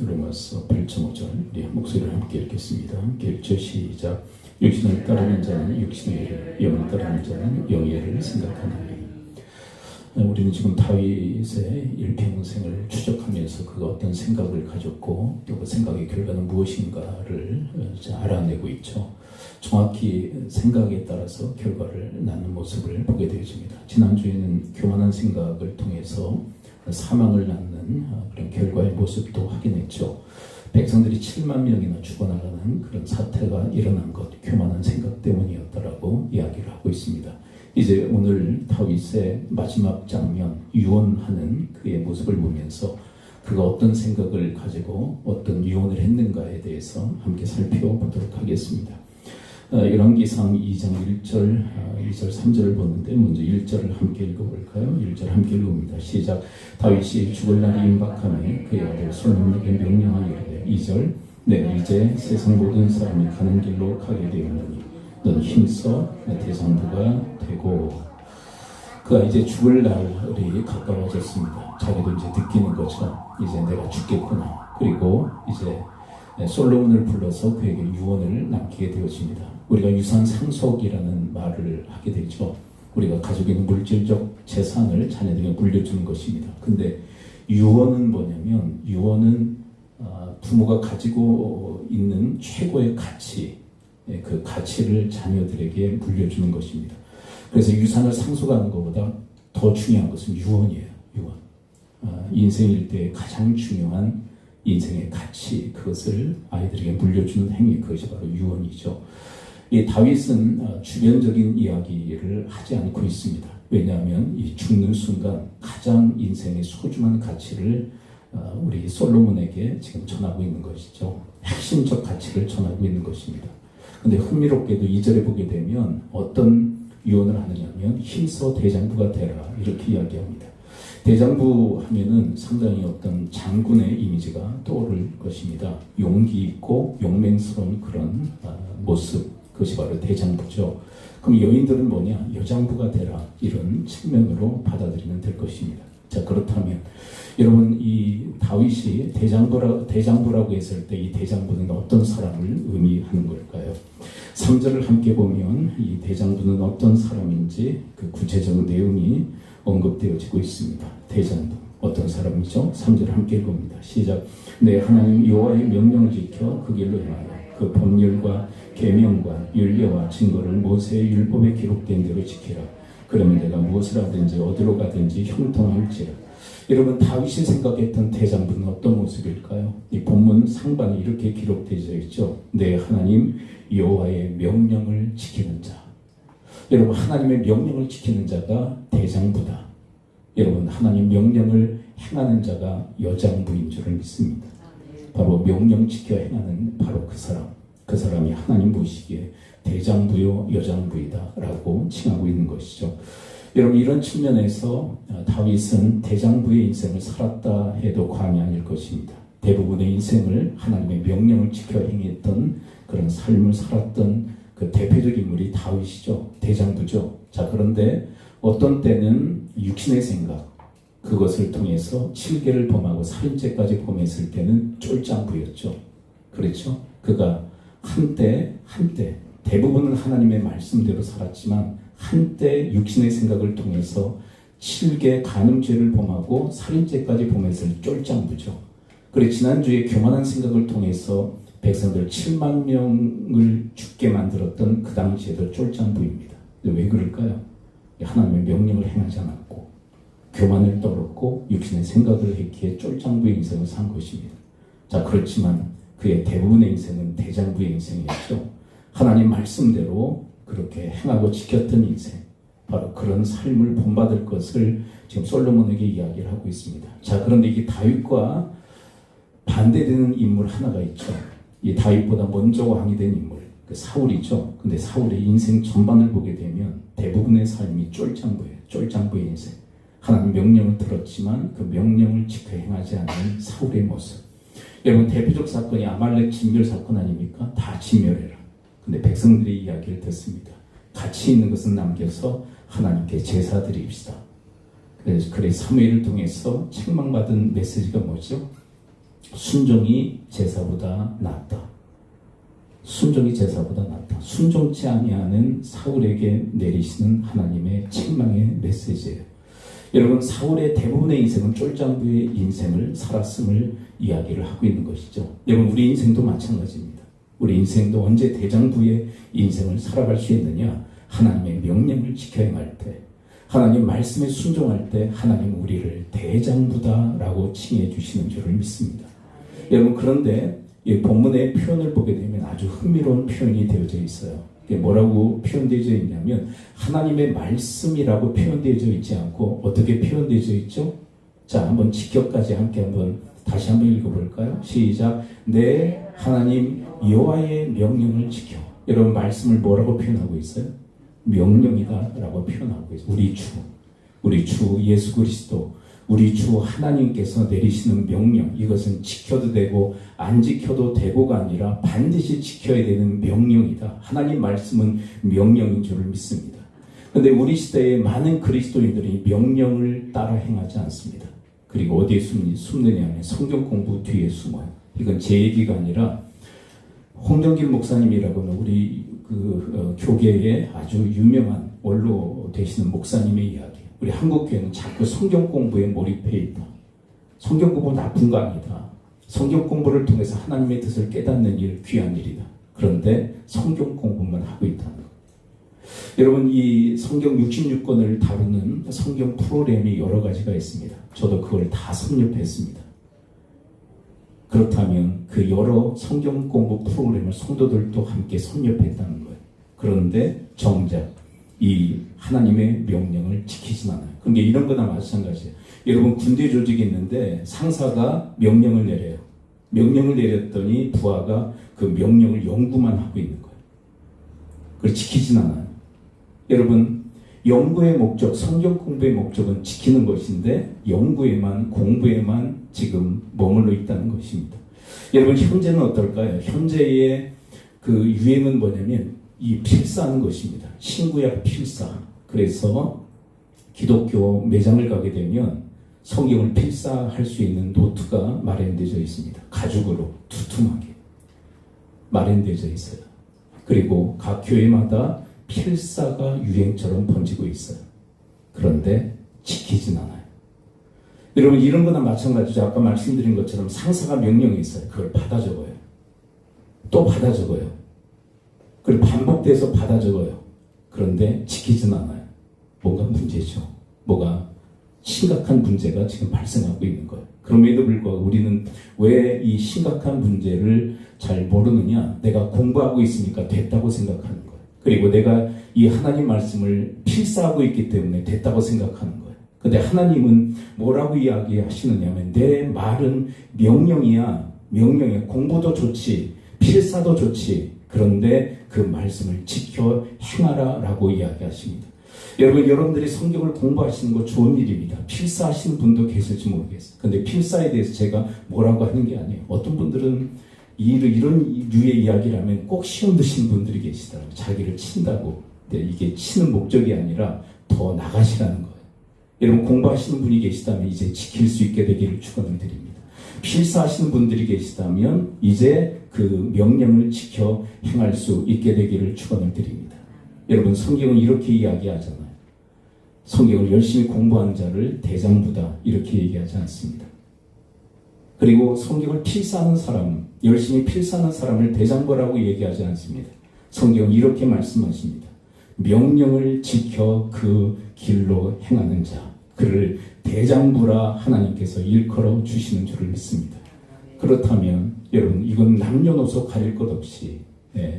로마서 8.5절 우리 목소리를 함께 읽겠습니다. 함께 읽죠. 시작. 육신을 따르는 자는 육신의 일을, 영을 따르는 자는 영의 일을 생각하나니. 우리는 지금 다윗의 일평생을 추적하면서 그가 어떤 생각을 가졌고 또 그 생각의 결과는 무엇인가를 알아내고 있죠. 정확히 생각에 따라서 결과를 낳는 모습을 보게 되어집니다. 지난주에는 교만한 생각을 통해서 사망을 낳는 그런 결과의 모습도 확인했죠. 백성들이 7만 명이나 죽어나가는 그런 사태가 일어난 것, 교만한 생각 때문이었다라고 이야기를 하고 있습니다. 이제 오늘 다윗의 마지막 장면, 유언하는 그의 모습을 보면서 그가 어떤 생각을 가지고 어떤 유언을 했는가에 대해서 함께 살펴보도록 하겠습니다. 열왕기상 2장 1절, 2절, 3절을 보는데 먼저 1절을 함께 읽어볼까요? 1절 함께 읽어봅니다. 시작. 다윗이 죽을 날이 임박하매 그의 아들 솔로몬에게 명령하기를 2절. 내가 이제 세상 모든 사람이 가는 길로 가게 되었느니 넌 힘써 대장부가 되고. 그가 이제 죽을 날이 가까워졌습니다. 자기도 이제 느끼는 거죠. 이제 내가 죽겠구나. 그리고 이제 솔로몬을 불러서 그에게 유언을 남기게 되어집니다. 우리가 유산 상속이라는 말을 하게 되죠. 우리가 가지고 있는 물질적 재산을 자녀들에게 물려주는 것입니다. 근데 유언은 뭐냐면, 유언은 부모가 가지고 있는 최고의 가치, 그 가치를 자녀들에게 물려주는 것입니다. 그래서 유산을 상속하는 것보다 더 중요한 것은 유언이에요. 유언. 인생일 때 가장 중요한 인생의 가치, 그것을 아이들에게 물려주는 행위, 그것이 바로 유언이죠. 이 다윗은 주변적인 이야기를 하지 않고 있습니다. 왜냐하면 이 죽는 순간 가장 인생의 소중한 가치를 우리 솔로몬에게 지금 전하고 있는 것이죠. 핵심적 가치를 전하고 있는 것입니다. 근데 흥미롭게도 2절에 보게 되면 어떤 유언을 하느냐면 힘써 대장부가 되라, 이렇게 이야기합니다. 대장부 하면은 상당히 어떤 장군의 이미지가 떠오를 것입니다. 용기 있고 용맹스러운 그런 모습, 그것이 바로 대장부죠. 그럼 여인들은 뭐냐? 여장부가 되라, 이런 측면으로 받아들이면 될 것입니다. 자, 그렇다면 여러분, 이 다윗이 대장부라고 했을 때 이 대장부는 어떤 사람을 의미하는 걸까요? 3절을 함께 보면 이 대장부는 어떤 사람인지 그 구체적 내용이 언급되어지고 있습니다. 대장부 어떤 사람이죠? 3절 함께 읽습니다. 시작. 내 하나님 여호와의 명령을 지켜 그 길로 행하여 그 법률과 계명과 율례와 증거를 모세의 율법에 기록된 대로 지키라. 그러면 내가 무엇을 하든지 어디로 가든지 형통할지라. 여러분, 다윗이 생각했던 대장부는 어떤 모습일까요? 이 본문 상반에 이렇게 기록되어 있죠. 내 하나님 여호와의 명령을 지키는 자. 여러분, 하나님의 명령을 지키는 자가 대장부다. 여러분, 하나님 명령을 행하는 자가 여장부인 줄을 믿습니다. 바로 명령 지켜 행하는 바로 그 사람. 그 사람이 하나님 보시기에 대장부요 여장부이다 라고 칭하고 있는 것이죠. 여러분, 이런 측면에서 다윗은 대장부의 인생을 살았다 해도 과언이 아닐 것입니다. 대부분의 인생을 하나님의 명령을 지켜 행했던 그런 삶을 살았던 그 대표적 인물이 다윗이죠. 대장부죠. 자, 그런데 어떤 때는 육신의 생각, 그것을 통해서 칠계를 범하고 살인죄까지 범했을 때는 쫄장부였죠. 그렇죠? 그가 한때 대부분은 하나님의 말씀대로 살았지만 한때 육신의 생각을 통해서 칠계 간음죄를 범하고 살인죄까지 범했을 쫄장부죠. 그리고 지난주에 교만한 생각을 통해서 백성들 7만 명을 죽게 만들었던 그 당시에도 쫄장부입니다. 왜 그럴까요? 하나님의 명령을 행하지 않았고 교만을 떨었고 육신의 생각을 했기에 쫄장부의 인생을 산 것입니다. 자, 그렇지만 그의 대부분의 인생은 대장부의 인생이었죠. 하나님 말씀대로 그렇게 행하고 지켰던 인생, 바로 그런 삶을 본받을 것을 지금 솔로몬에게 이야기를 하고 있습니다. 자, 그런데 이게 다윗과 반대되는 인물 하나가 있죠. 이 다윗보다 먼저 왕이 된 인물, 그 사울이죠. 근데 사울의 인생 전반을 보게 되면 대부분의 삶이 쫄장부예요. 쫄장부의 인생. 하나님 명령을 들었지만 그 명령을 지켜 행하지 않는 사울의 모습. 여러분, 대표적 사건이 아말렉 진멸 사건 아닙니까? 다 진멸해라. 근데 백성들의 이야기를 듣습니다. 가치 있는 것은 남겨서 하나님께 제사 드립시다. 그래서 사무엘을 통해서 책망받은 메시지가 뭐죠? 순종이 제사보다 낫다. 순종이 제사보다 낫다. 순종치 아니하는 사울에게 내리시는 하나님의 책망의 메시지예요. 여러분, 사울의 대부분의 인생은 쫄장부의 인생을 살았음을 이야기를 하고 있는 것이죠. 여러분, 우리 인생도 마찬가지입니다. 우리 인생도 언제 대장부의 인생을 살아갈 수 있느냐? 하나님의 명령을 지켜 행할 때, 하나님 말씀에 순종할 때 하나님 우리를 대장부다라고 칭해 주시는 줄을 믿습니다. 여러분, 그런데 이 본문의 표현을 보게 되면 아주 흥미로운 표현이 되어져 있어요. 이게 뭐라고 표현되어져 있냐면 하나님의 말씀이라고 표현되어져 있지 않고 어떻게 표현되어져 있죠? 자, 한번 직격까지 함께 다시 한번 읽어볼까요? 시작. 내 하나님 여호와의 명령을 지켜. 여러분, 말씀을 뭐라고 표현하고 있어요? 명령이다 라고 표현하고 있어요. 우리 주 예수 그리스도, 우리 주 하나님께서 내리시는 명령, 이것은 지켜도 되고 안 지켜도 되고가 아니라 반드시 지켜야 되는 명령이다. 하나님 말씀은 명령인 줄을 믿습니다. 그런데 우리 시대에 많은 그리스도인들이 명령을 따라 행하지 않습니다. 그리고 어디에 숨느냐 하면 성경 공부 뒤에 숨어요. 이건 제 얘기가 아니라 홍정길 목사님이라고는 우리 교계의 아주 유명한 원로 되시는 목사님의 이야기. 우리 한국교회는 자꾸 성경 공부에 몰입해 있다. 성경 공부 나쁜 거 아니다. 성경 공부를 통해서 하나님의 뜻을 깨닫는 일 귀한 일이다. 그런데 성경 공부만 하고 있다는 것. 여러분, 이 성경 66권을 다루는 성경 프로그램이 여러 가지가 있습니다. 저도 그걸 다 섭렵했습니다. 그렇다면 그 여러 성경 공부 프로그램을 성도들도 함께 섭렵했다는 거예요. 그런데 정작 이 하나님의 명령을 지키진 않아요. 그러니까 이런 거나 마찬가지예요. 여러분, 군대 조직이 있는데 상사가 명령을 내려요. 명령을 내렸더니 부하가 그 명령을 연구만 하고 있는 거예요. 그걸 지키진 않아요. 여러분, 연구의 목적, 성경 공부의 목적은 지키는 것인데 연구에만, 공부에만 지금 머물러 있다는 것입니다. 여러분, 현재는 어떨까요? 현재의 그 유행은 뭐냐면 이 필사하는 것입니다. 신구약 필사. 그래서 기독교 매장을 가게 되면 성경을 필사할 수 있는 노트가 마련되어 있습니다. 가죽으로 두툼하게 마련되어 있어요. 그리고 각 교회마다 필사가 유행처럼 번지고 있어요. 그런데 지키진 않아요. 여러분, 이런 거나 마찬가지죠. 아까 말씀드린 것처럼 상사가 명령이 있어요. 그걸 받아 적어요. 또 받아 적어요. 그리고 반복돼서 받아 적어요. 그런데 지키진 않아요. 뭔가 문제죠. 뭐가 심각한 문제가 지금 발생하고 있는 거예요. 그럼에도 불구하고 우리는 왜 이 심각한 문제를 잘 모르느냐? 내가 공부하고 있으니까 됐다고 생각하는 거예요. 그리고 내가 이 하나님 말씀을 필사하고 있기 때문에 됐다고 생각하는 거예요. 근데 하나님은 뭐라고 이야기하시느냐면 내 말은 명령이야. 명령이야. 공부도 좋지. 필사도 좋지. 그런데 그 말씀을 지켜 행하라 라고 이야기하십니다. 여러분들이 성경을 공부하시는 거 좋은 일입니다. 필사하시는 분도 계실지 모르겠어요. 근데 필사에 대해서 제가 뭐라고 하는 게 아니에요. 어떤 분들은 이런 류의 이야기를 하면 꼭 시험 드시는 분들이 계시더라고요. 자기를 친다고. 근데 이게 치는 목적이 아니라 더 나가시라는 거예요. 여러분, 공부하시는 분이 계시다면 이제 지킬 수 있게 되기를 축원을 드립니다. 필사하시는 분들이 계시다면 이제 그 명령을 지켜 행할 수 있게 되기를 축원을 드립니다. 여러분, 성경은 이렇게 이야기하잖아요. 성경을 열심히 공부한 자를 대장부다 이렇게 얘기하지 않습니다. 그리고 성경을 필사하는 사람, 열심히 필사하는 사람을 대장부라고 얘기하지 않습니다. 성경은 이렇게 말씀하십니다. 명령을 지켜 그 길로 행하는 자, 그를 대장부라 하나님께서 일컬어 주시는 줄을 믿습니다. 그렇다면 여러분, 이건 남녀노소 가릴 것 없이,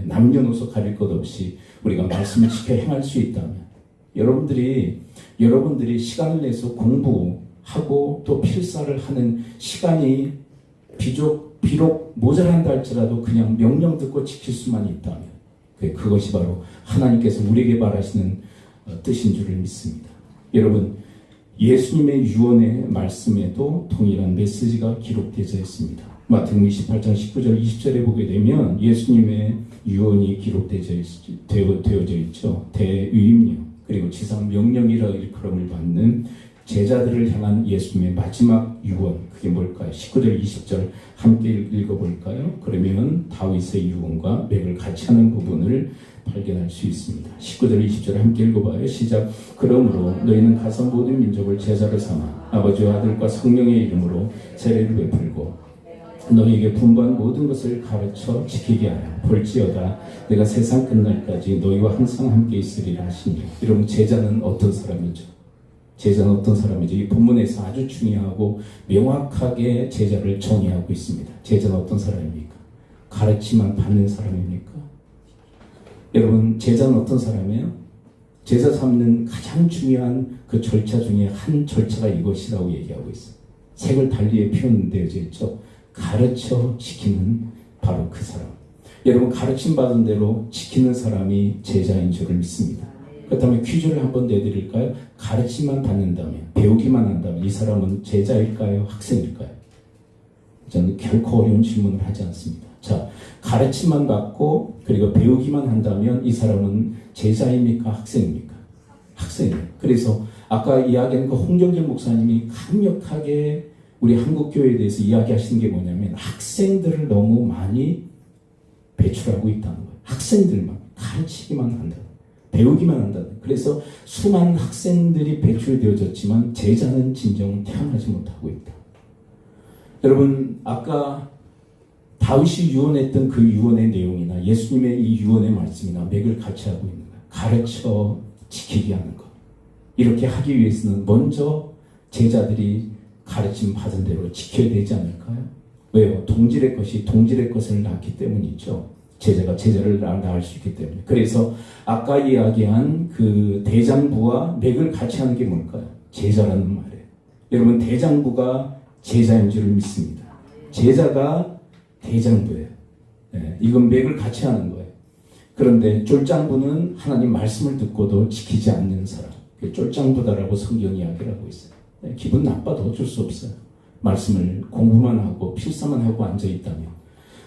남녀노소 가릴 것 없이 우리가 말씀을 지켜 행할 수 있다면 여러분들이 시간을 내서 공부하고 또 필사를 하는 시간이 비록 모자란다 할지라도 그냥 명령 듣고 지킬 수만 있다면 그것이 바로 하나님께서 우리에게 바라시는 뜻인 줄을 믿습니다. 여러분, 예수님의 유언의 말씀에도 동일한 메시지가 기록되어 있습니다. 마태복음 28장 19절 20절에 보게 되면 예수님의 유언이 기록되어져 있죠. 대위임령, 그리고 지상 명령이라 일컬음을 받는 제자들을 향한 예수님의 마지막 유언, 그게 뭘까요? 19절 20절 함께 읽어볼까요? 그러면 다윗의 유언과 맥을 같이 하는 부분을 발견할 수 있습니다. 19절 20절 함께 읽어봐요. 시작. 그러므로 너희는 가서 모든 민족을 제자로 삼아 아버지와 아들과 성령의 이름으로 세례를 베풀고 너희에게 분부한 모든 것을 가르쳐 지키게 하여 볼지어다 내가 세상 끝날까지 너희와 항상 함께 있으리라 하시니. 여러분, 제자는 어떤 사람이죠? 제자는 어떤 사람이죠? 이 본문에서 아주 중요하고 명확하게 제자를 정의하고 있습니다. 제자는 어떤 사람입니까? 가르치만 받는 사람입니까? 여러분, 제자는 어떤 사람이에요? 제자 삼는 가장 중요한 그 절차 중에 한 절차가 이것이라고 얘기하고 있어요. 색을 달리에 표현되어져 있죠. 가르쳐 지키는 바로 그 사람. 여러분, 가르침 받은 대로 지키는 사람이 제자인 줄을 믿습니다. 그렇다면 퀴즈를 한번 내드릴까요? 가르침만 받는다면, 배우기만 한다면 이 사람은 제자일까요? 학생일까요? 저는 결코 어려운 질문을 하지 않습니다. 자, 가르침만 받고 그리고 배우기만 한다면 이 사람은 제자입니까? 학생입니까? 학생이에요. 그래서 아까 이야기한 그 홍정길 목사님이 강력하게 우리 한국교회에 대해서 이야기하시는 게 뭐냐면 학생들을 너무 많이 배출하고 있다는 거예요. 학생들만 가르치기만 한다. 배우기만 한다. 그래서 수많은 학생들이 배출되어졌지만 제자는 진정 태어나지 못하고 있다. 여러분, 아까 다윗이 유언했던 그 유언의 내용이나 예수님의 이 유언의 말씀이나 맥을 같이 하고 있는 거예요. 가르쳐 지키게 하는 것. 이렇게 하기 위해서는 먼저 제자들이 가르침 받은 대로 지켜야 되지 않을까요? 왜요? 동질의 것이 동질의 것을 낳기 때문이죠. 제자가 제자를 낳을 수 있기 때문에. 그래서 아까 이야기한 그 대장부와 맥을 같이 하는 게 뭘까요? 제자라는 말이에요. 여러분, 대장부가 제자인 줄을 믿습니다. 제자가 대장부예요. 네, 이건 맥을 같이 하는 거예요. 그런데 쫄장부는 하나님 말씀을 듣고도 지키지 않는 사람. 쫄장부다라고 성경이 이야기를 하고 있어요. 네, 기분 나빠도 어쩔 수 없어요. 말씀을 공부만 하고 필사만 하고 앉아있다면.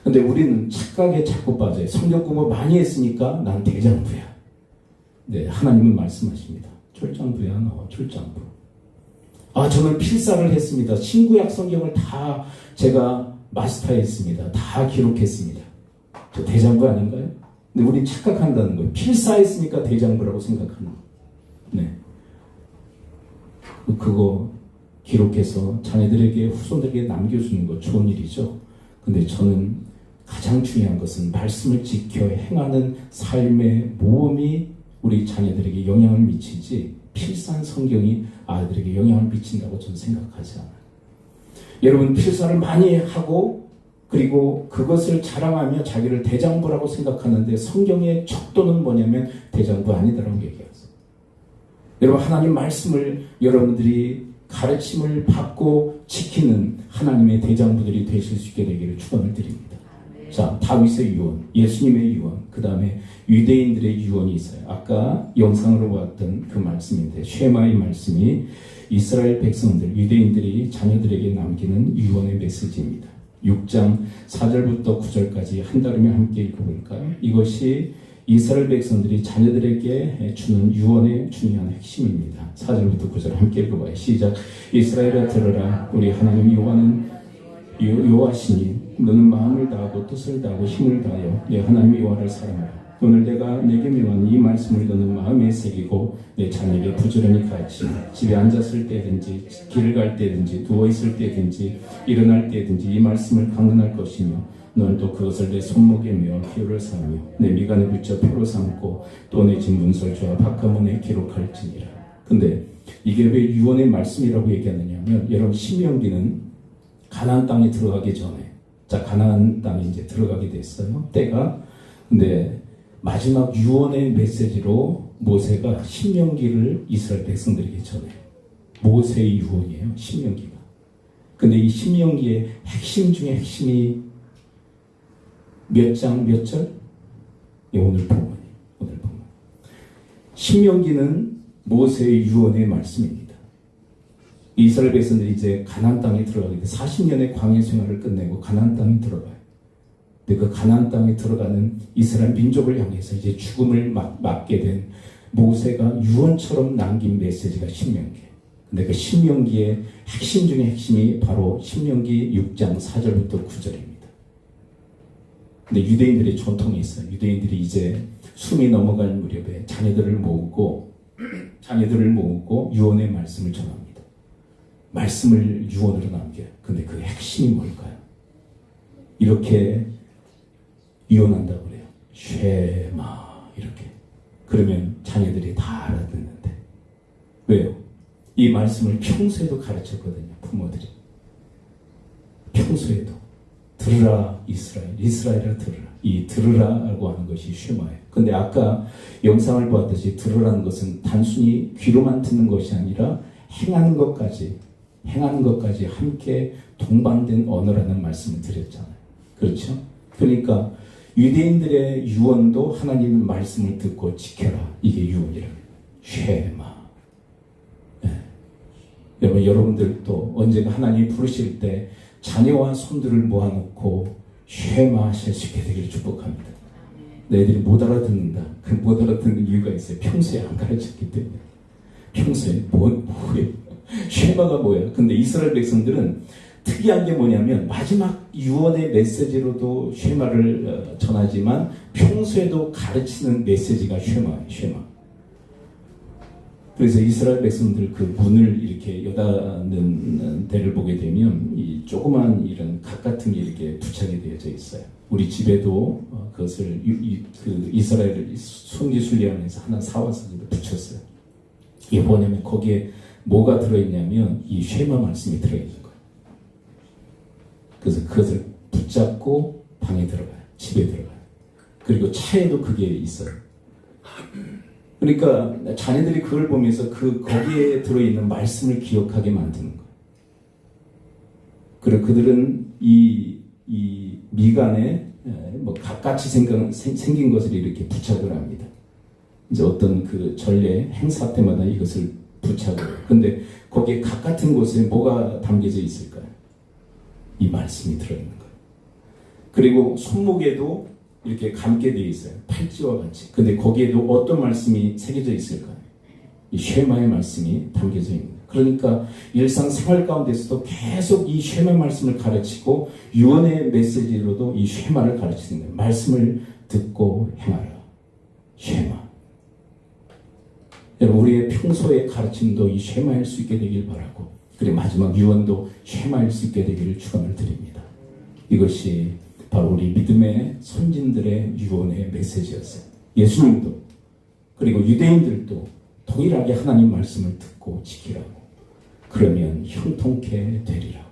근데 우리는 착각에 자꾸 빠져요. 성경 공부 많이 했으니까 난 대장부야. 네, 하나님은 말씀하십니다. 쫄장부야, 너 쫄장부. 아, 저는 필사를 했습니다. 신구약 성경을 다 제가 마스터했습니다. 다 기록했습니다. 저 대장부 아닌가요? 근데 우리 착각한다는 거예요. 필사했으니까 대장부라고 생각하는 거예요. 네. 그거 기록해서 자녀들에게, 후손들에게 남겨주는 거 좋은 일이죠. 근데 저는 가장 중요한 것은 말씀을 지켜 행하는 삶의 모험이 우리 자녀들에게 영향을 미치지 필사한 성경이 아이들에게 영향을 미친다고 저는 생각하지 않아요. 여러분, 필사를 많이 하고 그리고 그것을 자랑하며 자기를 대장부라고 생각하는데 성경의 척도는 뭐냐면 대장부 아니다라고 얘기하세요. 여러분, 하나님 말씀을 여러분들이 가르침을 받고 지키는 하나님의 대장부들이 되실 수 있게 되기를 축원을 드립니다. 자, 다윗의 유언, 예수님의 유언, 그 다음에 유대인들의 유언이 있어요. 아까 영상으로 보았던 그 말씀인데 쉐마의 말씀이 이스라엘 백성들, 유대인들이 자녀들에게 남기는 유언의 메시지입니다. 6장 4절부터 9절까지 한 달이며 함께 읽어볼까요? 이것이 이스라엘 백성들이 자녀들에게 주는 유언의 중요한 핵심입니다. 4절부터 9절 함께 읽어봐요. 시작. 이스라엘아 들으라. 우리 하나님 여호와시니 너는 마음을 다하고 뜻을 다하고 힘을 다하여 내 하나님 여호와를 사랑하라. 오늘 내가 내게 명한 이 말씀을 너는 마음에 새기고 내 자녀에게 부지런히 가르치 집에 앉았을 때든지 길을 갈 때든지 누워있을 때든지 일어날 때든지 이 말씀을 강론할 것이며 너는 또 그것을 내 손목에 메어 표를 삼으며 내 미간에 붙여 표로 삼고 또 내 집 문설주와 바깥문에 기록할지니라. 근데 이게 왜 유언의 말씀이라고 얘기하느냐면 여러분, 신명기는 가나안 땅에 들어가기 전에, 자, 가나안 땅에 이제 들어가게 됐어요. 때가. 근데 마지막 유언의 메시지로 모세가 신명기를 이스라엘 백성들에게 전해요. 모세의 유언이에요, 신명기가. 근데 이 신명기의 핵심 중에 핵심이 몇 장, 몇 절? 오늘 본문이에요. 오늘 본문. 신명기는 모세의 유언의 말씀입니다. 이스라엘 백성들이 이제 가나안 땅에 들어가게 돼 40년의 광야 생활을 끝내고 가나안 땅에 들어가요. 근데 그 가나안 땅에 들어가는 이스라엘 민족을 향해서 이제 죽음을 맞게 된 모세가 유언처럼 남긴 메시지가 신명기예요. 근데 그 신명기의 핵심 중에 핵심이 바로 신명기 6장 4절부터 9절입니다. 근데 유대인들의 전통이 있어요. 유대인들이 이제 숨이 넘어갈 무렵에 자녀들을 모으고 유언의 말씀을 전합니다. 말씀을 유언으로 남겨요. 근데 그 핵심이 뭘까요? 이렇게 유언한다고 그래요. 쉐마 이렇게. 그러면 자녀들이 다 알아듣는데. 왜요? 이 말씀을 평소에도 가르쳤거든요. 부모들이. 평소에도. 들으라 이스라엘아 들으라. 이 들으라라고 하는 것이 쉐마예요. 근데 아까 영상을 보았듯이 들으라는 것은 단순히 귀로만 듣는 것이 아니라 행하는 것까지 함께 동반된 언어라는 말씀을 드렸잖아요. 그렇죠? 그러니까 유대인들의 유언도 하나님의 말씀을 듣고 지켜라. 이게 유언이라고. 쉐마. 여러분들도 언젠가 하나님이 부르실 때 자녀와 손들을 모아놓고 쉐마 하실 수 있게 되기를 축복합니다. 애들이 못 알아듣는다. 그 못 알아듣는 이유가 있어요. 평소에 안 가르쳤기 때문에. 평소에 뭐예요? 쉐마가 뭐예요? 근데 이스라엘 백성들은 특이한 게 뭐냐면 마지막 유언의 메시지로도 쉐마를 전하지만 평소에도 가르치는 메시지가 쉐마예요. 쉐마. 그래서 이스라엘 백성들 그 문을 이렇게 여닫는 데를 보게 되면 이 조그만 이런 각 같은 게 이렇게 부착이 되어져 있어요. 우리 집에도 그것을 그 이스라엘 성지순례하면서 하나 사와서 붙였어요. 이게 뭐냐면 거기에 뭐가 들어있냐면 이 쉐마 말씀이 들어있는 거예요. 그래서 그것을 붙잡고 방에 들어가요. 집에 들어가요. 그리고 차에도 그게 있어요. 그러니까 자녀들이 그걸 보면서 거기에 들어있는 말씀을 기억하게 만드는 거예요. 그리고 그들은 이 미간에 뭐 각같이 생긴 것을 이렇게 부착을 합니다. 이제 어떤 그 전례 행사 때마다 이것을 부착을 해요. 근데 거기에 각 같은 곳에 뭐가 담겨져 있을까요? 이 말씀이 들어있는 거예요. 그리고 손목에도 이렇게 감게 되어 있어요. 팔찌와 같이. 근데 거기에도 어떤 말씀이 새겨져 있을까요? 이 쉐마의 말씀이 담겨져 있는 거예요. 그러니까 일상생활 가운데서도 계속 이 쉐마 말씀을 가르치고 유언의 메시지로도 이 쉐마를 가르치는 거예요. 말씀을 듣고 행하라. 쉐마. 여러분 우리의 평소의 가르침도 이 쉐마일 수 있게 되길 바라고 그리고 마지막 유언도 쉐마일 수 있게 되기를 축원을 드립니다. 이것이 바로 우리 믿음의 선진들의 유언의 메시지였어요. 예수님도 그리고 유대인들도 동일하게 하나님 말씀을 듣고 지키라고. 그러면 형통케 되리라고.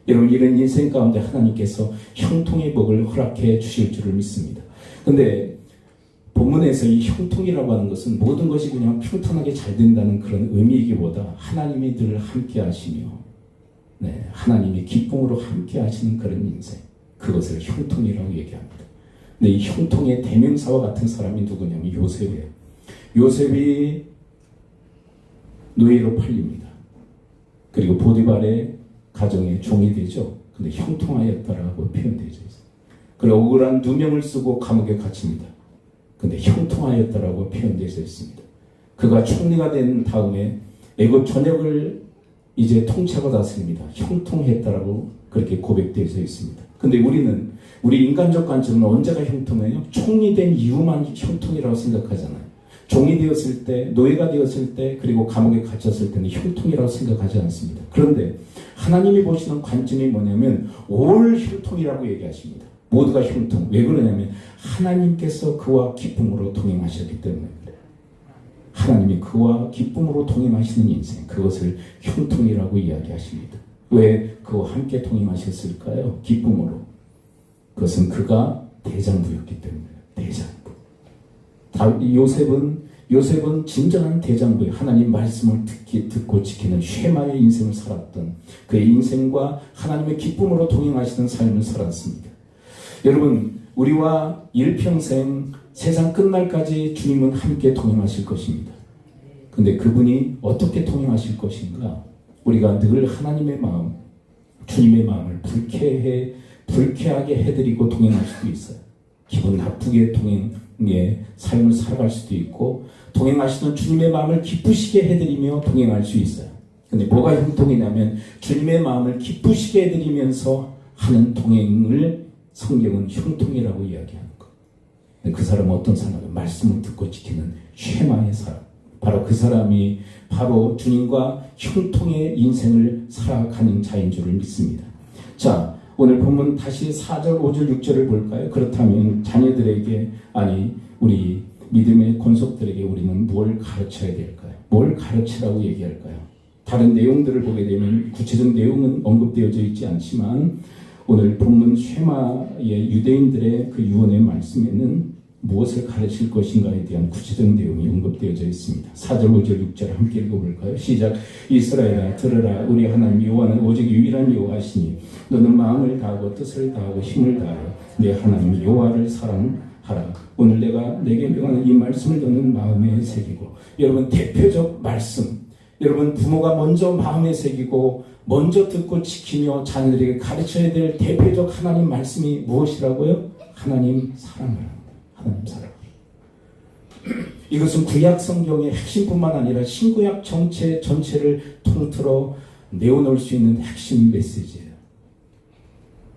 여러분 이런 인생 가운데 하나님께서 형통의 복을 허락해 주실 줄을 믿습니다. 근데 본문에서 이 형통이라고 하는 것은 모든 것이 그냥 평탄하게 잘 된다는 그런 의미이기보다 하나님이 늘 함께 하시며 하나님이 기쁨으로 함께 하시는 그런 인생. 그것을 형통이라고 얘기합니다. 근데 이 형통의 대명사와 같은 사람이 누구냐면 요셉이에요. 요셉이 노예로 팔립니다. 그리고 보디발의 가정의 종이 되죠. 근데 형통하였다라고 표현되어 있어요. 그리고 억울한 누명을 쓰고 감옥에 갇힙니다. 근데 형통하였다라고 표현되어 있습니다. 그가 총리가 된 다음에 애굽 전역을 이제 통치하고 다스립니다. 형통했다라고 그렇게 고백되어 있습니다. 근데 우리 인간적 관점은 언제가 형통해요? 총리된 이후만 형통이라고 생각하잖아요. 종이 되었을 때, 노예가 되었을 때, 그리고 감옥에 갇혔을 때는 형통이라고 생각하지 않습니다. 그런데 하나님이 보시는 관점이 뭐냐면 올 형통이라고 얘기하십니다. 모두가 형통. 왜 그러냐면 하나님께서 그와 기쁨으로 동행하셨기 때문에 그래요. 하나님이 그와 기쁨으로 동행하시는 인생, 그것을 형통이라고 이야기하십니다. 왜 그와 함께 동행하셨을까요? 기쁨으로. 그것은 그가 대장부였기 때문에. 대장부. 요셉은 진정한 대장부의 하나님 말씀을 듣고 지키는 쉐마의 인생을 살았던 그의 인생과 하나님의 기쁨으로 동행하시는 삶을 살았습니다. 여러분 우리와 일평생 세상 끝날까지 주님은 함께 동행하실 것입니다. 근데 그분이 어떻게 동행하실 것인가? 우리가 늘 하나님의 마음, 주님의 마음을 불쾌하게 해드리고 동행할 수도 있어요. 기분 나쁘게 동행의 삶을 살아갈 수도 있고 동행하시는 주님의 마음을 기쁘시게 해드리며 동행할 수 있어요. 근데 뭐가 형통이냐면 주님의 마음을 기쁘시게 해드리면서 하는 동행을 성경은 형통이라고 이야기하는 거. 그 사람은 어떤 사람이에요? 말씀을 듣고 지키는 쉐마의 사람. 바로 그 사람이 바로 주님과 형통의 인생을 살아가는 자인 줄을 믿습니다. 자, 오늘 본문 다시 4절, 5절, 6절을 볼까요? 그렇다면 자녀들에게, 아니 우리 믿음의 권속들에게 우리는 뭘 가르쳐야 될까요? 뭘 가르치라고 얘기할까요? 다른 내용들을 보게 되면 구체적 내용은 언급되어져 있지 않지만 오늘 본문 쉐마의 유대인들의 그 유언의 말씀에는 무엇을 가르칠 것인가에 대한 구체적 내용이 언급되어져 있습니다. 4절, 5절, 6절 함께 읽어볼까요? 시작. 이스라엘아 들으라. 우리 하나님 여호와는 오직 유일한 여호와시니 너는 마음을 다하고 뜻을 다하고 힘을 다하여 내 하나님 여호와를 사랑하라. 오늘 내가 내게 명하는 이 말씀을 너는 마음에 새기고. 여러분, 대표적 말씀, 여러분 부모가 먼저 마음에 새기고 먼저 듣고 지키며 자녀들에게 가르쳐야 될 대표적 하나님 말씀이 무엇이라고요? 하나님 사랑하라. 하나님 사랑. 이것은 구약 성경의 핵심뿐만 아니라 신구약 전체를 통틀어 내어놓을 수 있는 핵심 메시지예요.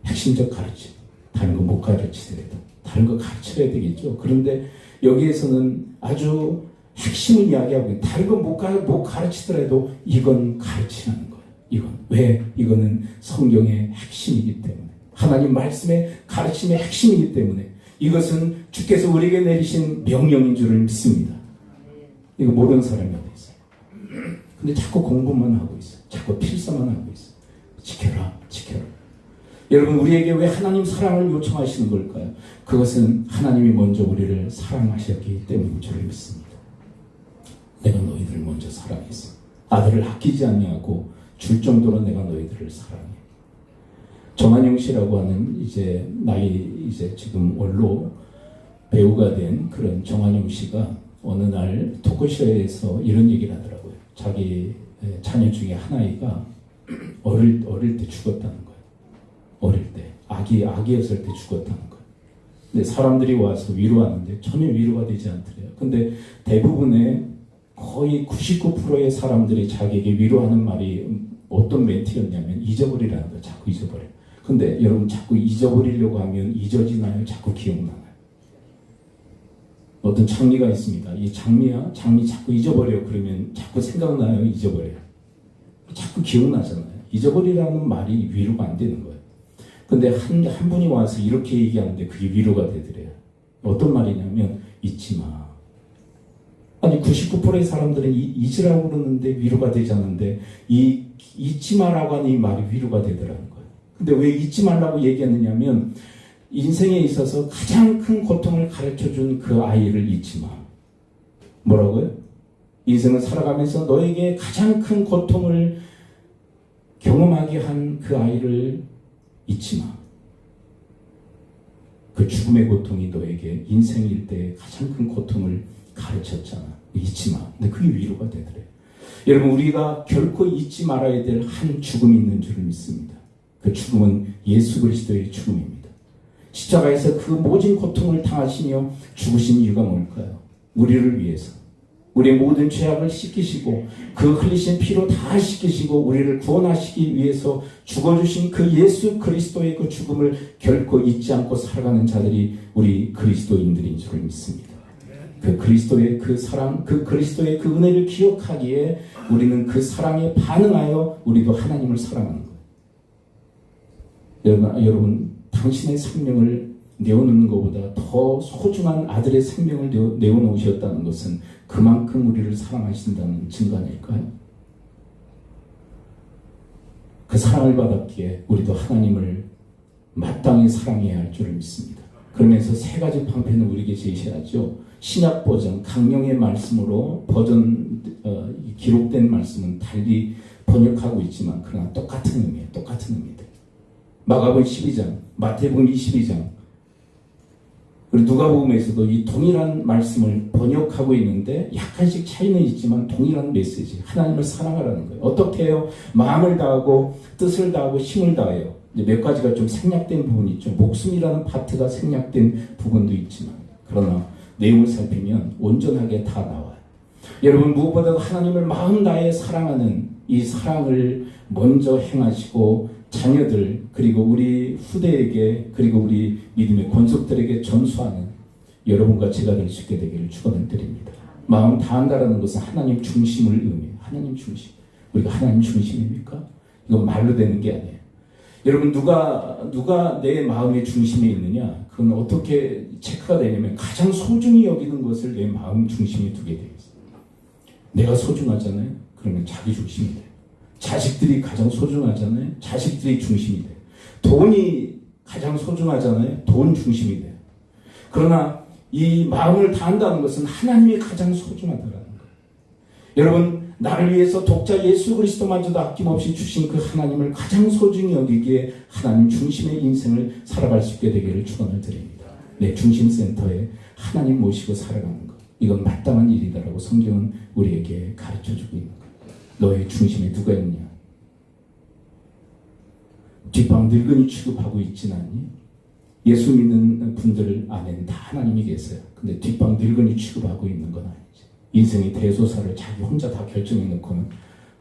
핵심적 가르침. 다른 거 못 가르치더라도 다른 거 가르쳐야 되겠죠. 그런데 여기에서는 아주 핵심을 이야기하고 다른 거 못 가르치더라도 이건 가르치라는 거예요. 이건 왜? 이거는 성경의 핵심이기 때문에, 하나님 말씀의 가르침의 핵심이기 때문에, 이것은 주께서 우리에게 내리신 명령인 줄을 믿습니다. 이거 모르는 사람이 어디 있어요? 근데 자꾸 공부만 하고 있어요. 자꾸 필사만 하고 있어요. 지켜라, 지켜라. 여러분, 우리에게 왜 하나님 사랑을 요청하시는 걸까요? 그것은 하나님이 먼저 우리를 사랑하셨기 때문인 줄을 믿습니다. 내가 너희들을 먼저 사랑했어. 아들을 아끼지 아니하고 줄 정도로 내가 너희들을 사랑해. 정한영 씨라고 하는 나이 지금 원로 배우가 된 그런 정한영 씨가 어느 날 토크쇼에서 이런 얘기를 하더라고요. 자기 자녀 중에 한 아이가 어릴 때 죽었다는 거예요. 어릴 때 아기였을 때 죽었다는 거예요. 근데 사람들이 와서 위로하는데 전혀 위로가 되지 않더래요. 근데 대부분의 거의 99%의 사람들이 자기에게 위로하는 말이 어떤 멘트였냐면 잊어버리라는 거예요. 자꾸 잊어버려. 근데 여러분, 자꾸 잊어버리려고 하면 잊어지나요? 자꾸 기억나나요? 어떤 장미가 있습니다. 이 장미 자꾸 잊어버려. 그러면 자꾸 생각나요? 잊어버려요? 자꾸 기억나잖아요. 잊어버리라는 말이 위로가 안 되는 거예요. 근데 한 분이 와서 이렇게 얘기하는데 그게 위로가 되더래요. 어떤 말이냐면 잊지 마. 아니 99%의 사람들은 잊으라고 그러는데 위로가 되지 않는데 이 잊지 마라고 하는 이 말이 위로가 되더라는 거예요. 근데 왜 잊지 말라고 얘기했느냐면 인생에 있어서 가장 큰 고통을 가르쳐준 그 아이를 잊지 마. 뭐라고요? 인생을 살아가면서 너에게 가장 큰 고통을 경험하게 한 그 아이를 잊지 마. 그 죽음의 고통이 너에게 인생일 때 가장 큰 고통을 가르쳤잖아. 잊지 마. 근데 그게 위로가 되더래. 여러분, 우리가 결코 잊지 말아야 될 한 죽음이 있는 줄을 믿습니다. 그 죽음은 예수 그리스도의 죽음입니다. 십자가에서 그 모진 고통을 당하시며 죽으신 이유가 뭘까요? 우리를 위해서. 우리의 모든 죄악을 씻기시고 그 흘리신 피로 다 씻기시고 우리를 구원하시기 위해서 죽어주신 그 예수 그리스도의 그 죽음을 결코 잊지 않고 살아가는 자들이 우리 그리스도인들인 줄을 믿습니다. 그 그리스도의 그 사랑, 그 그리스도의 그 은혜를 기억하기에 우리는 그 사랑에 반응하여 우리도 하나님을 사랑하는 거예요. 여러분, 당신의 생명을 내어놓는 것보다 더 소중한 아들의 생명을 내어놓으셨다는 것은 그만큼 우리를 사랑하신다는 증거 아닐까요? 그 사랑을 받았기에 우리도 하나님을 마땅히 사랑해야 할 줄을 믿습니다. 그러면서 세 가지 방편을 우리에게 제시하죠. 신약 버전, 강령의 말씀으로 기록된 말씀은 달리 번역하고 있지만 그러나 똑같은 의미예요. 똑같은 의미들. 마가복음 12장, 마태복음 22장, 그리고 누가복음에서도 이 동일한 말씀을 번역하고 있는데 약간씩 차이는 있지만 동일한 메시지, 하나님을 사랑하라는 거예요. 어떻게 해요? 마음을 다하고 뜻을 다하고 힘을 다해요. 몇 가지가 좀 생략된 부분이 있죠. 목숨이라는 파트가 생략된 부분도 있지만 그러나 내용을 살피면 온전하게 다 나와요. 여러분, 무엇보다도 하나님을 마음 다해 사랑하는 이 사랑을 먼저 행하시고 자녀들 그리고 우리 후대에게 그리고 우리 믿음의 권속들에게 전수하는 여러분과 제가 될 수 있게 되기를 축원을 드립니다. 마음 다한다라는 것은 하나님 중심을 의미해요. 하나님 중심. 우리가 하나님 중심입니까? 이건 말로 되는 게 아니에요. 여러분 누가 내 마음의 중심에 있느냐? 그건 어떻게 체크가 되냐면 가장 소중히 여기는 것을 내 마음 중심에 두게 되어 있어요. 내가 소중하잖아요. 그러면 자기 중심이 돼요. 자식들이 가장 소중하잖아요. 자식들이 중심이 돼요. 돈이 가장 소중하잖아요. 돈 중심이 돼요. 그러나 이 마음을 다한다는 것은 하나님이 가장 소중하다는 거예요. 여러분 나를 위해서 독자 예수 그리스도마저도 아낌없이 주신 그 하나님을 가장 소중히 여기기에 하나님 중심의 인생을 살아갈 수 있게 되기를 축원을 드립니다. 내 중심센터에 하나님 모시고 살아가는 것, 이건 마땅한 일이다라고 성경은 우리에게 가르쳐주고 있는 거예요. 너의 중심에 누가 있냐? 뒷방 늙은이 취급하고 있진 않니? 예수 믿는 분들 안에는 다 하나님이 계세요. 근데 뒷방 늙은이 취급하고 있는 건 아니지. 인생의 대소사를 자기 혼자 다 결정해 놓고는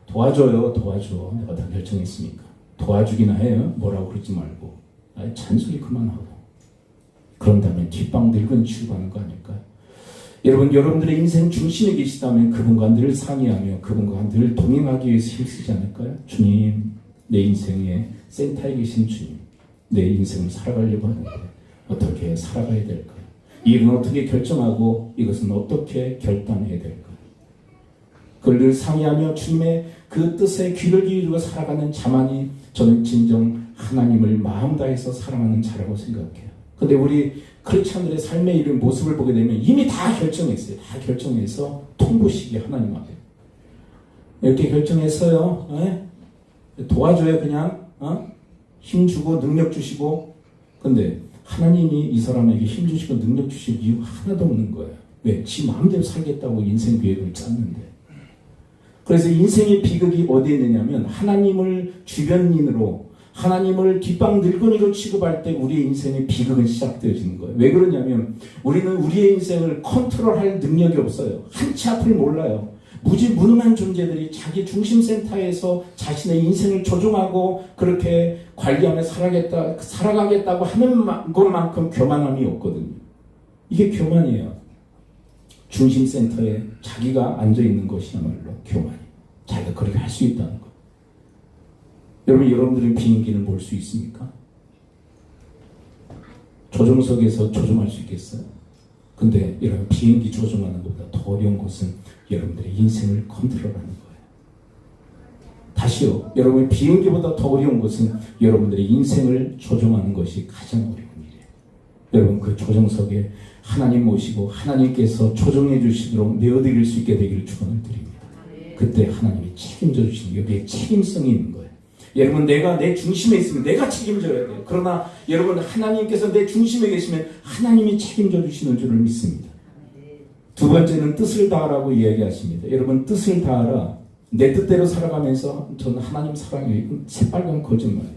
도와줘요, 도와줘. 내가 다 결정했으니까. 도와주기나 해요. 뭐라고 그러지 말고. 잔소리 그만하고. 그런 다음에 뒷방 늙은이 취급하는 거 아닐까요? 여러분, 여러분들의 인생 중심에 계시다면 그분과 늘 상의하며 그분과 늘 동행하기 위해서 힘쓰지 않을까요? 주님, 내 인생의 센터에 계신 주님, 내 인생을 살아가려고 하는데 어떻게 살아가야 될까요? 이 일은 어떻게 결정하고 이것은 어떻게 결단해야 될까요? 그걸 늘 상의하며 주님의 그 뜻에 귀를 기울이고 살아가는 자만이 저는 진정 하나님을 마음 다해서 사랑하는 자라고 생각해요. 근데 우리 크리스찬들의 삶의 이런 모습을 보게 되면 이미 다 결정했어요. 다 결정해서 통보식이 하나님 앞에 이렇게 결정했어요. 도와줘요. 그냥 힘주고 능력 주시고. 근데 하나님이 이 사람에게 힘 주시고 능력 주실 이유 하나도 없는 거예요. 왜? 지 마음대로 살겠다고 인생 계획을 짰는데. 그래서 인생의 비극이 어디에 있느냐면 하나님을 주변인으로, 하나님을 뒷방 늙은이로 취급할 때 우리의 인생의 비극은 시작되어지는 거예요. 왜 그러냐면 우리는 우리의 인생을 컨트롤할 능력이 없어요. 한치 앞을 몰라요. 무지무능한 존재들이 자기 중심센터에서 자신의 인생을 조종하고 그렇게 관리하며 살아가겠다고 하는 것만큼 교만함이 없거든요. 이게 교만이에요. 중심센터에 자기가 앉아있는 것이야말로 교만이에요. 자기가 그렇게 할 수 있다는 것. 여러분들은 비행기를 몰 수 있습니까? 조종석에서 조종할 수 있겠어요? 근데 여러분, 비행기 조종하는 것보다 더 어려운 것은 여러분들의 인생을 컨트롤하는 거예요. 다시요. 여러분, 비행기보다 더 어려운 것은 여러분들의 인생을 조종하는 것이 가장 어려운 일이에요. 여러분, 그 조종석에 하나님 모시고 하나님께서 조종해 주시도록 내어드릴 수 있게 되기를 축원을 드립니다. 그때 하나님이 책임져 주시는, 여기에 책임성이 있는 거예요. 여러분, 내가 내 중심에 있으면 내가 책임져야 돼요. 그러나 여러분, 하나님께서 내 중심에 계시면 하나님이 책임져 주시는 줄을 믿습니다. 두 번째는 뜻을 다하라고 이야기하십니다. 여러분, 뜻을 다하라. 내 뜻대로 살아가면서 저는 하나님 사랑해요. 이건 새빨간 거짓말이에요.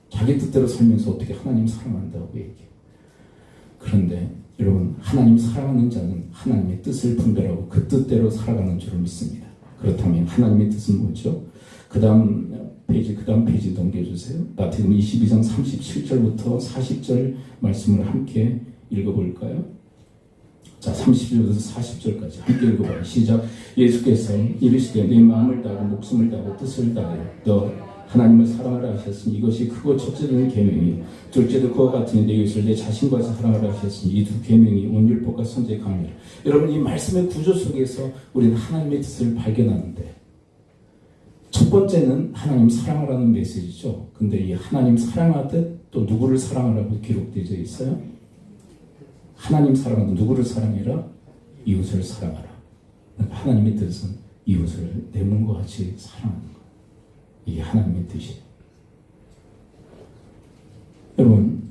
자기 뜻대로 살면서 어떻게 하나님 사랑한다고 얘기해요. 그런데 여러분, 하나님 사랑하는 자는 하나님의 뜻을 분별하고 그 뜻대로 살아가는 줄을 믿습니다. 그렇다면 하나님의 뜻은 뭐죠? 그 다음 페이지 넘겨주세요. 마태복음 22장 37절부터 40절 말씀을 함께 읽어볼까요? 자, 30절부터 40절까지 함께 읽어봐요. 시작. 예수께서 이르시되 내 마음을 다하고 목숨을 다하고 뜻을 다하여 너 하나님을 사랑하라 하셨으니 이것이 크고 첫째는 계명이, 둘째도 그와 같으니 내 이웃을 내 자신과 사랑하라 하셨으니 이 두 계명이 온 율법과 선지의 강이라. 여러분, 이 말씀의 구조 속에서 우리는 하나님의 뜻을 발견하는데, 첫 번째는 하나님 사랑하라는 메시지죠. 근데 이 하나님 사랑하듯 또 누구를 사랑하라고 기록되어 있어요? 하나님 사랑하듯 누구를 사랑해라? 이웃을 사랑하라. 하나님의 뜻은 이웃을 내 몸과 같이 사랑하는 것. 이게 하나님의 뜻이에요. 여러분,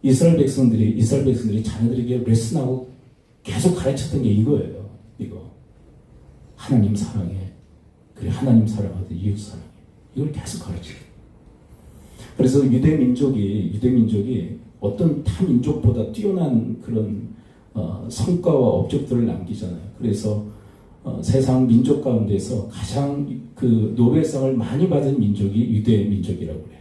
이스라엘 백성들이 자녀들에게 레슨하고 계속 가르쳤던 게 이거예요. 이거. 하나님 사랑해. 그래, 하나님 사랑하듯 이웃 사랑해. 이걸 계속 가르쳐요. 그래서 유대 민족이 어떤 타 민족보다 뛰어난 그런 성과와 업적들을 남기잖아요. 그래서 세상 민족 가운데서 가장 그 노벨상을 많이 받은 민족이 유대 민족이라고 그래요.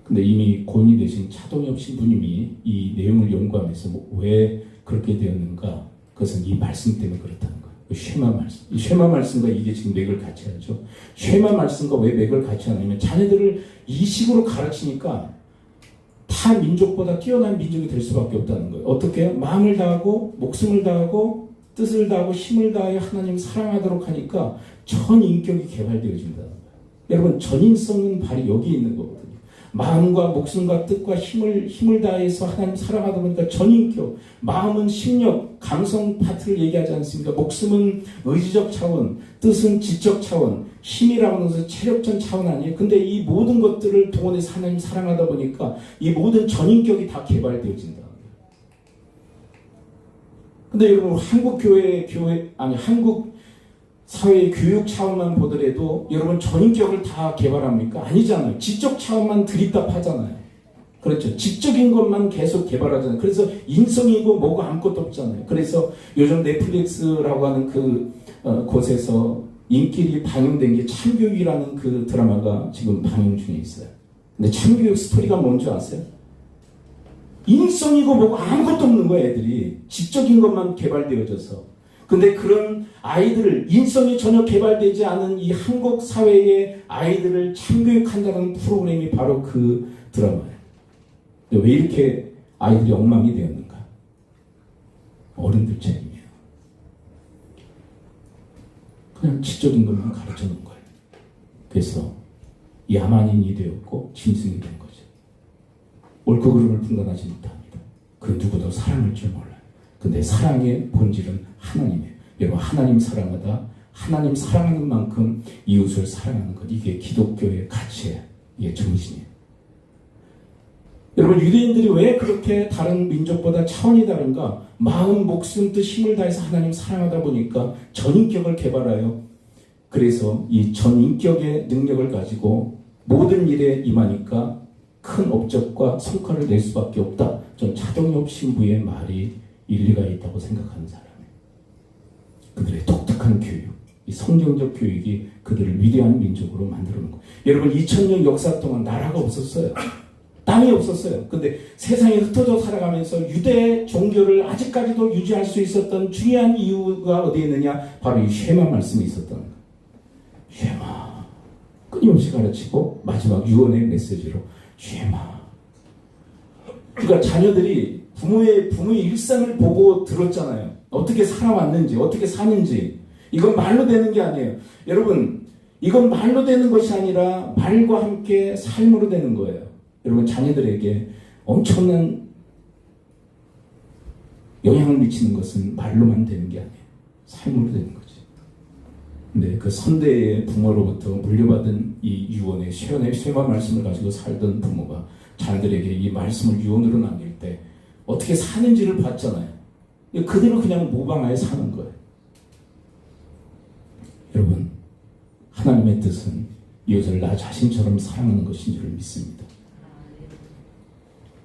근데 이미 고인이 되신 차동엽 신부님이 이 내용을 연구하면서 왜 그렇게 되었는가? 그것은 이 말씀 때문에 그렇다는 거예요. 쉐마 말씀. 이 쉐마 말씀과 이게 지금 맥을 같이 하죠. 쉐마 말씀과 왜 맥을 같이 하냐면 자녀들을 이 식으로 가르치니까 타 민족보다 뛰어난 민족이 될 수밖에 없다는 거예요. 어떻게 해요? 마음을 다하고 목숨을 다하고 뜻을 다하고 힘을 다하여 하나님을 사랑하도록 하니까 전 인격이 개발되어진다는 거예요. 여러분 전인성은 바로 여기 있는 거거든요. 마음과 목숨과 뜻과 힘을 다해서 하나님 사랑하다 보니까 전인격, 마음은 심력, 감성 파트를 얘기하지 않습니까? 목숨은 의지적 차원, 뜻은 지적 차원, 힘이라고 해서 체력전 차원 아니에요? 근데 이 모든 것들을 동원해서 하나님 사랑하다 보니까 이 모든 전인격이 다 개발되어진다. 근데 여러분 한국 사회의 교육 차원만 보더라도 여러분 전인격을 다 개발합니까? 아니잖아요. 지적 차원만 드립답 하잖아요. 그렇죠. 지적인 것만 계속 개발하잖아요. 그래서 인성이고 뭐고 아무것도 없잖아요. 그래서 요즘 넷플릭스라고 하는 곳에서 인기리 방영된 게 참교육이라는 그 드라마가 지금 방영 중에 있어요. 근데 참교육 스토리가 뭔지 아세요? 인성이고 뭐고 아무것도 없는 거예요. 애들이 지적인 것만 개발되어져서. 근데 그런 아이들을 인성이 전혀 개발되지 않은 이 한국 사회의 아이들을 참교육한다는 프로그램이 바로 그 드라마예요. 왜 이렇게 아이들이 엉망이 되었는가? 어른들 책임이에요. 그냥 지적인 것만 가르쳐놓은 거예요. 그래서 야만인이 되었고 짐승이 된 거죠. 옳고 그름을 분간하지 못합니다. 그 누구도 사랑할 줄 몰라요. 근데 사랑의 본질은 하나님이에요. 여러분 하나님 사랑하다 하나님 사랑하는 만큼 이웃을 사랑하는 것, 이게 기독교의 가치예요. 이게 정신이에요. 여러분 유대인들이 왜 그렇게 다른 민족보다 차원이 다른가? 마음, 목숨, 뜻, 힘을 다해서 하나님 사랑하다 보니까 전인격을 개발하여 그래서 이 전인격의 능력을 가지고 모든 일에 임하니까 큰 업적과 성과를 낼 수밖에 없다. 전 차동엽 신부의 말이 일리가 있다고 생각하는 사람이에요. 그들의 독특한 교육, 이 성경적 교육이 그들을 위대한 민족으로 만들어 놓은 거예요. 여러분 2000년 역사 동안 나라가 없었어요. 땅이 없었어요. 근데 세상에 흩어져 살아가면서 유대 종교를 아직까지도 유지할 수 있었던 중요한 이유가 어디에 있느냐? 바로 이 쉐마 말씀이 있었던 거예요. 쉐마. 끊임없이 가르치고 마지막 유언의 메시지로 쉐마. 그러니까 자녀들이 부모의 일상을 보고 들었잖아요. 어떻게 살아왔는지, 어떻게 사는지. 이건 말로 되는 게 아니에요. 여러분, 이건 말로 되는 것이 아니라 말과 함께 삶으로 되는 거예요. 여러분, 자녀들에게 엄청난 영향을 미치는 것은 말로만 되는 게 아니에요. 삶으로 되는 거지. 근데 그 선대의 부모로부터 물려받은 이 유언의 쉐마 말씀을 가지고 살던 부모가 자녀들에게 이 말씀을 유언으로 남길 때 어떻게 사는지를 봤잖아요. 그대로 그냥 모방하여 사는 거예요. 여러분, 하나님의 뜻은 이웃을 나 자신처럼 사랑하는 것인 줄 믿습니다.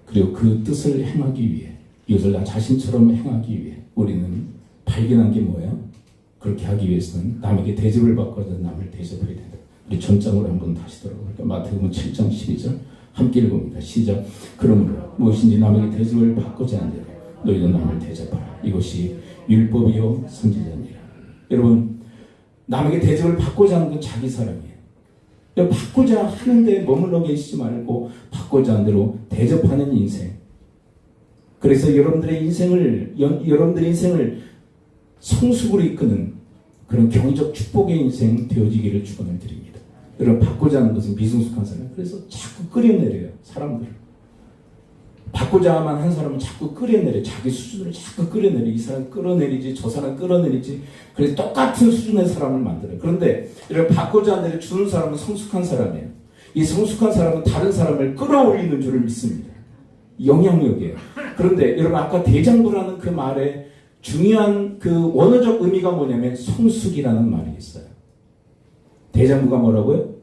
그리고 그 뜻을 행하기 위해, 이웃을 나 자신처럼 행하기 위해 우리는 발견한 게 뭐예요? 그렇게 하기 위해서는 남에게 대접을 받고자 남을 대접해야 된다. 우리 전장으로 한번 다시 돌아볼까요? 마태복음 7장 12절 함께 읽어봅니다. 시작. 그러므로 무엇인지 남에게 대접을 받고자 하는 대로 너희도 남을 대접하라. 이것이 율법이요 선지자니라. 여러분, 남에게 대접을 받고자 하는 건 자기 사랑이에요. 받고자 하는데 머물러 계시지 말고 받고자 하는 대로 대접하는 인생. 그래서 여러분들의 인생을 성숙으로 이끄는 그런 경제적 축복의 인생 되어지기를 축원을 드립니다. 여러분, 받고자 하는 것은 미성숙한 사람. 그래서 자꾸 끌어내려요, 사람들을. 받고자만 한 사람은 자꾸 끌어내려. 자기 수준을 자꾸 끌어내려. 이 사람 끌어내리지, 저 사람 끌어내리지. 그래서 똑같은 수준의 사람을 만들어요. 그런데 여러분, 받고자 하는 대로 주는 사람은 성숙한 사람이에요. 이 성숙한 사람은 다른 사람을 끌어올리는 줄을 믿습니다. 영향력이에요. 그런데 여러분, 아까 대장부라는 그 말에 중요한 그 원어적 의미가 뭐냐면 성숙이라는 말이 있어요. 대장부가 뭐라고요?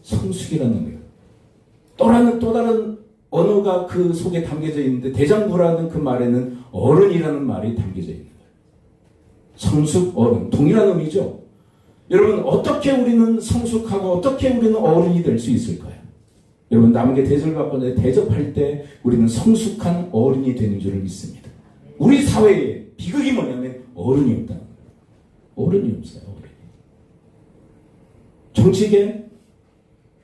성숙이라는 의미예요. 또 다른 언어가 그 속에 담겨져 있는데 대장부라는 그 말에는 어른이라는 말이 담겨져 있는 거예요. 성숙, 어른, 동일한 의미죠. 여러분, 어떻게 우리는 성숙하고 어떻게 우리는 어른이 될 수 있을까요? 여러분, 남에게 대접을 받고 대접할 때 우리는 성숙한 어른이 되는 줄을 믿습니다. 우리 사회의 비극이 뭐냐면 어른이 없다는 거예요. 어른이 없어요. 어른이. 정치계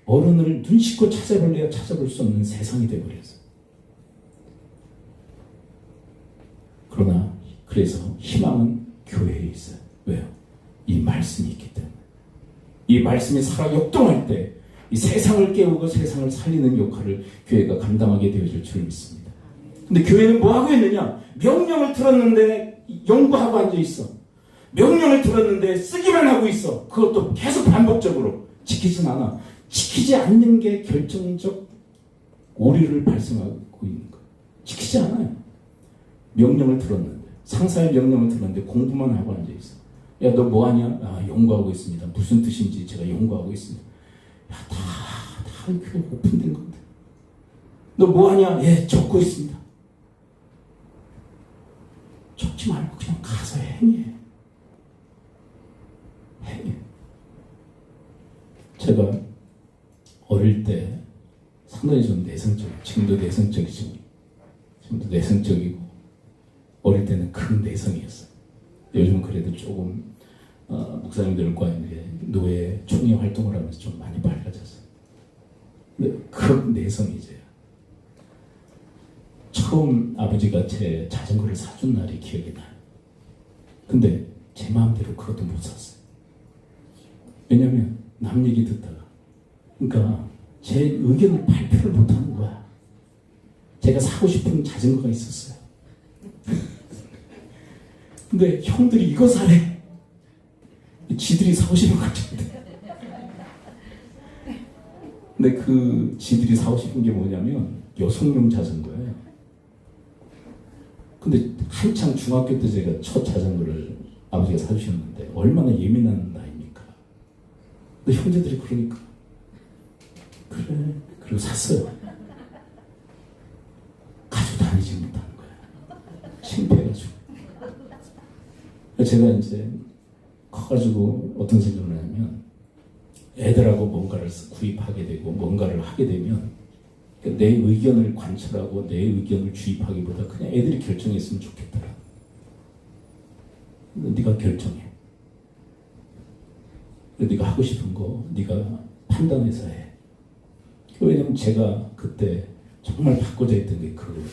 어른을 눈 씻고 찾아볼래야 찾아볼 수 없는 세상이 되어버렸어요. 그러나 그래서 희망은 교회에 있어요. 왜요? 이 말씀이 있기 때문에. 이 말씀이 살아 역동할 때 이 세상을 깨우고 세상을 살리는 역할을 교회가 감당하게 되어질 줄 믿습니다. 근데 교회는 뭐 하고 있느냐? 명령을 들었는데 연구하고 앉아 있어. 명령을 들었는데 쓰기만 하고 있어. 그것도 계속 반복적으로 지키진 않아. 지키지 않는 게 결정적 오류를 발생하고 있는 거예요. 지키지 않아요. 명령을 들었는데, 상사의 명령을 들었는데 공부만 하고 앉아 있어. 야, 너 뭐 하냐? 아, 연구하고 있습니다. 무슨 뜻인지 제가 연구하고 있습니다. 야, 다 그 오픈된 건데. 너 뭐 하냐? 예, 적고 있습니다. 적지 말고 그냥 가서 행해. 행해. 제가 어릴 때 상당히 좀 내성적이고, 지금도 내성적이지만, 지금도 내성적이고, 어릴 때는 큰 내성이었어요. 요즘은 그래도 조금 목사님들과 노예 총회 활동을 하면서 좀 많이 밝아졌어요. 근데 큰 내성이죠. 처음 아버지가 제 자전거를 사준 날이 기억이 나요. 근데 제 마음대로 그것도 못 샀어요. 왜냐면 남 얘기 듣다가, 그러니까 제 의견을 발표를 못하는 거야. 제가 사고 싶은 자전거가 있었어요. 근데 형들이 이거 사래. 지들이 사고 싶은 것 같은데. 근데 그 지들이 사고 싶은 게 뭐냐면 여성용 자전거예요. 근데 한창 중학교 때 제가 첫 자전거를 아버지가 사주셨는데 얼마나 예민한 나이입니까? 근데 형제들이 그러니까 그래, 그리고 샀어요. 가지고 다니지 못하는 거야. 창피해가지고. 제가 이제 커가지고 어떤 생각을 하냐면, 애들하고 뭔가를 구입하게 되고 뭔가를 하게 되면 내 의견을 관철하고 내 의견을 주입하기보다 그냥 애들이 결정했으면 좋겠더라. 네가 결정해. 네가 하고 싶은 거 네가 판단해서 해. 왜냐면 제가 그때 정말 바꾸자 했던 게 그거예요.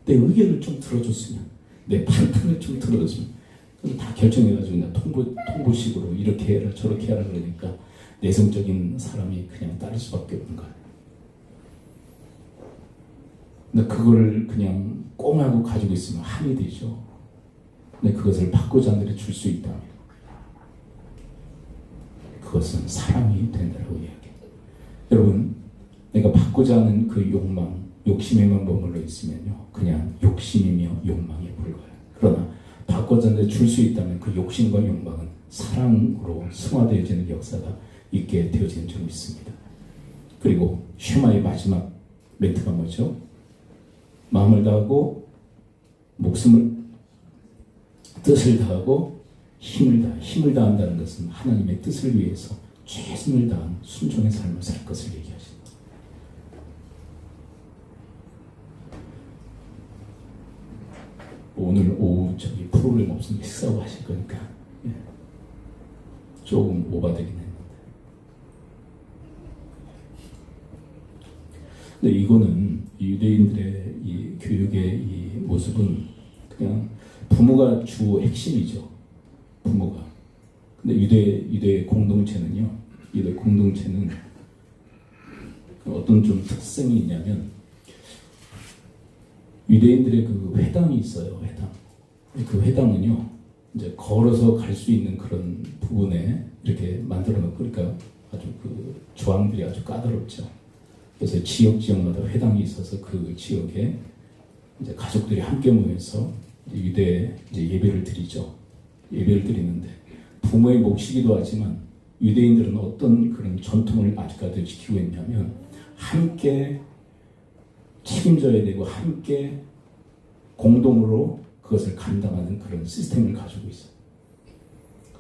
내 의견을 좀 들어줬으면, 내 판단을 좀 들어줬으면. 그럼 다 결정해가지고 그냥 통보식으로 이렇게 해라 저렇게 해라 그러니까 내성적인 사람이 그냥 따를 수밖에 없는 거예요. 근데 그걸 그냥 꽁하고 가지고 있으면 한이 되죠. 근데 그것을 바꾸자 하늘에 줄 수 있다면 그것은 사랑이 된다고 이야기해요. 여러분, 내가 바꾸자 하는 그 욕망, 욕심에만 머물러 있으면요, 그냥 욕심이며 욕망에 불과해요. 그러나 바꾸자 하늘에 줄 수 있다면 그 욕심과 욕망은 사랑으로 승화되어지는 역사가 있게 되어지는 줄 믿습니다. 그리고 슈마의 마지막 멘트가 뭐죠? 마음을 다하고 뜻을 다하고 힘을 다한다는 것은 하나님의 뜻을 위해서 최선을 다한 순종의 삶을 살 것을 얘기하십니다. 오늘 오후 저기 프로그램 없으면 식사하고 하실 거니까 조금 오바되긴 했는데, 근데 이거는 유대인들의 이 교육의 이 모습은 그냥 부모가 주 핵심이죠. 부모가. 근데 유대 공동체는요, 유대 공동체는 어떤 좀 특성이 있냐면, 유대인들의 그 회당이 있어요. 회당. 그 회당은요, 이제 걸어서 갈 수 있는 그런 부분에 이렇게 만들어 놓고, 그러니까 아주 그 조항들이 아주 까다롭죠. 그래서 지역마다 회당이 있어서 그 지역에 이제 가족들이 함께 모여서 유대 이제 예배를 드리죠. 예배를 드리는데 부모의 몫이기도 하지만 유대인들은 어떤 그런 전통을 아직까지 지키고 있냐면 함께 책임져야 되고 함께 공동으로 그것을 감당하는 그런 시스템을 가지고 있어요.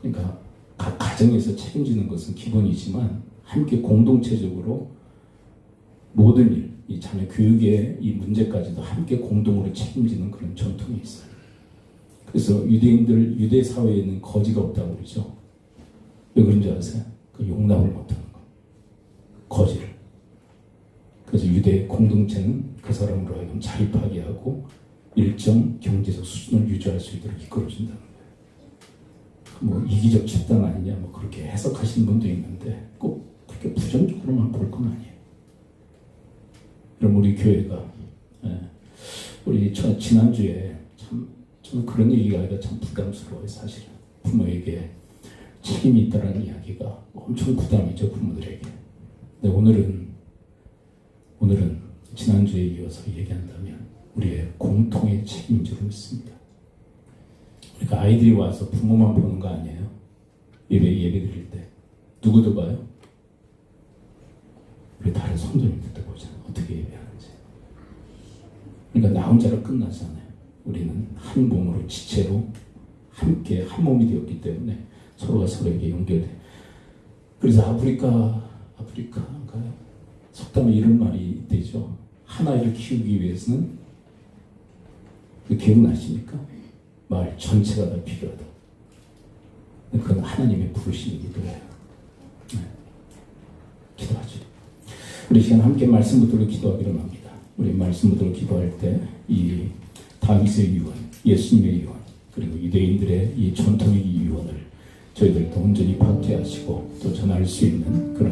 그러니까 각 가정에서 책임지는 것은 기본이지만 함께 공동체적으로 모든 일, 이 자녀 교육의 이 문제까지도 함께 공동으로 책임지는 그런 전통이 있어요. 그래서 유대인들, 유대 사회에는 거지가 없다고 그러죠. 왜 그런지 아세요? 그 용납을 못하는 거. 거지를. 그래서 유대 공동체는 그 사람으로 하여금 자립하게 하고 일정 경제적 수준을 유지할 수 있도록 이끌어준다는 거예요. 뭐 이기적 집단 아니냐 뭐 그렇게 해석하시는 분도 있는데 꼭 그렇게 부정적으로만 볼 건 아니에요. 그럼 우리 교회가 우리 지난주에 참 저는 그런 얘기가 아니라 참 부담스러워요. 사실은 부모에게 책임이 있다는 이야기가 엄청 부담이죠, 부모들에게. 근데 오늘은 지난주에 이어서 얘기한다면 우리의 공통의 책임인 줄 믿습니다. 그러니까 아이들이 와서 부모만 보는 거 아니에요. 예배 드릴 때 누구도 봐요? 우리 다른 성도님들도 보잖아요. 어떻게 예배하는지. 그러니까 나 혼자로 끝나지 않아요. 우리는 한 몸으로 지체로 함께 한 몸이 되었기 때문에 서로가 서로에게 연결돼. 그래서 아프리카가요. 속담에 이런 말이 되죠. 한 아이를 키우기 위해서는 그 기억나십니까? 마을 전체가 다 필요하다. 그건 하나님의 부르심이기도 해요. 네. 기도하죠. 우리 시간 함께 말씀 붙들고 기도하기를 합니다. 우리 말씀 붙들고 기도할 때 이 다윗의 유언, 예수님의 유언, 그리고 유대인들의 이 전통의 유언을 저희들도 온전히 박제하시고 또 전할 수 있는 그런